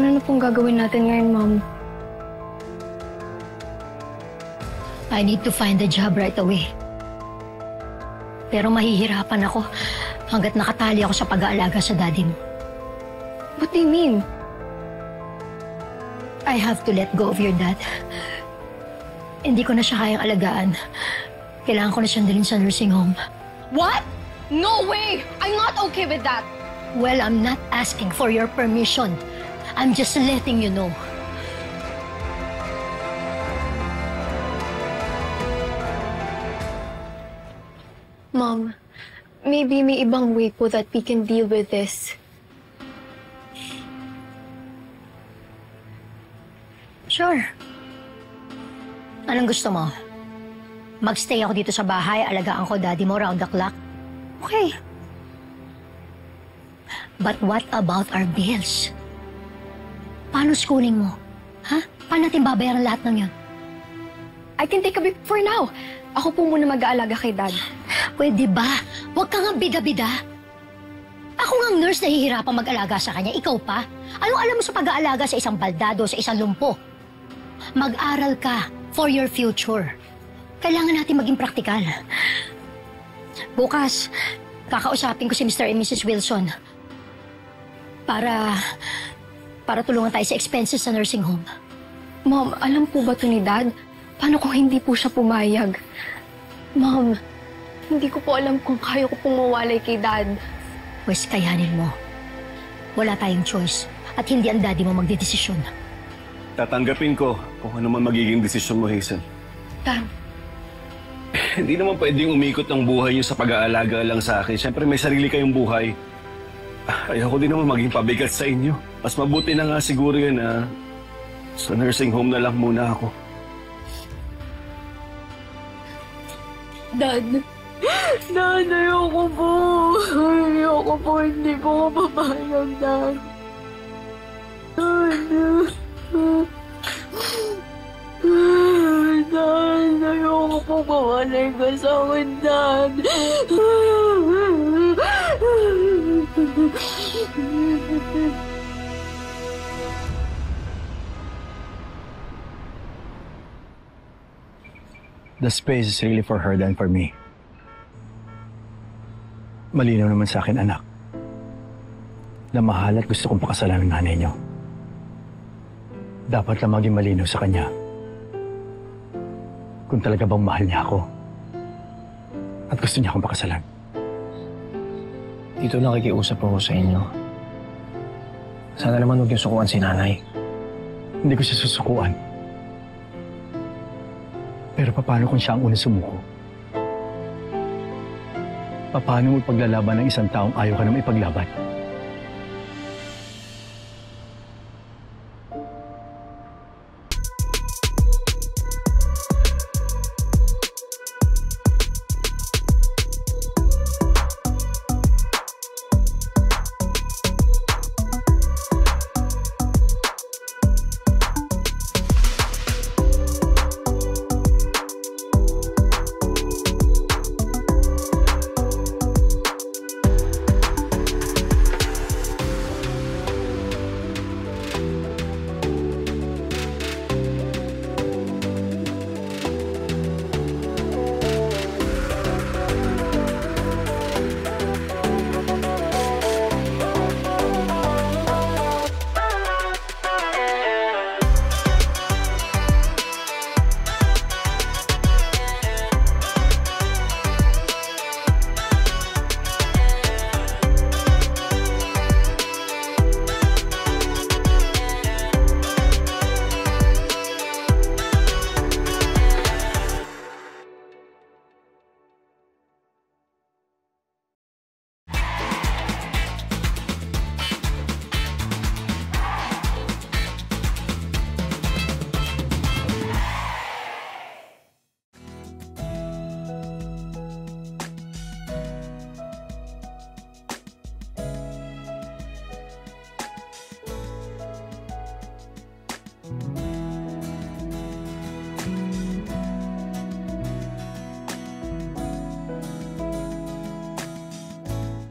ano na pong gagawin natin ngayon, Mom? I need to find a job right away. Pero mahihirapan ako hanggat nakatali ako sa pag-aalaga sa daddy mo. What do you mean? I have to let go of your dad. Hindi ko na siya kayang alagaan. Kailangan ko na siyang dalhin sa nursing home. What? No way! I'm not okay with that! Well, I'm not asking for your permission. I'm just letting you know. Mom, maybe may ibang way po that we can deal with this. Sure. Anong gusto mo? Magstay ako dito sa bahay, alagaan ko daddy mo round the clock? Okay. But what about our bills? Paano schooling mo? Ha? Paano natin babayaran lahat ng yan? I can take a break for now. Ako po muna mag-aalaga kay Dad. Pwede ba? Huwag ka nga bida-bida. Ako nga nurse nahihirapang mag-alaga sa kanya, ikaw pa? Anong alam mo sa pag-aalaga sa isang baldado, sa isang lumpo? Mag-aral ka for your future. Kailangan natin maging praktikal. Bukas, kakausapin ko si Mr. and Mrs. Wilson para tulungan tayo sa expenses sa nursing home. Mom, alam po ba ito ni Dad? Paano kung hindi po siya pumayag? Mom, hindi ko po alam kung kaya ko pong mawalay kay Dad. Pwes kayanin mo. Wala tayong choice at hindi ang daddy mo magdedesisyon. Tatanggapin ko kung ano man magiging desisyon mo, Hazel. Dad. Hindi naman pwedeng umikot ang buhay niyo sa pag-aalaga lang sa akin. Siyempre may sarili kayong buhay. Ayoko din naman maging pabigat sa inyo. Mas mabuti na nga siguro yun na sa nursing home na lang muna ako. Dad. Dad, ayoko po. Ayoko po. Hindi po ako papayag, Dad. Dad. Dad, ayoko po mawalay ka sa akin, Dad. The space is really for her than for me. Malinaw naman sa akin, anak, na mahal at gusto kong pakasalan ng nanay niyo. Dapat lang maging malinaw sa kanya kung talaga bang mahal niya ako at gusto niya akong pakasalan. Dito nakikiusap ako sa inyo. Sana naman huwag yung sukuan si nanay. Hindi ko siya susukuan. Pero paano kung siya ang una sumuko? Paano mo paglalaban ng isang taong ayaw ka na maipaglaban?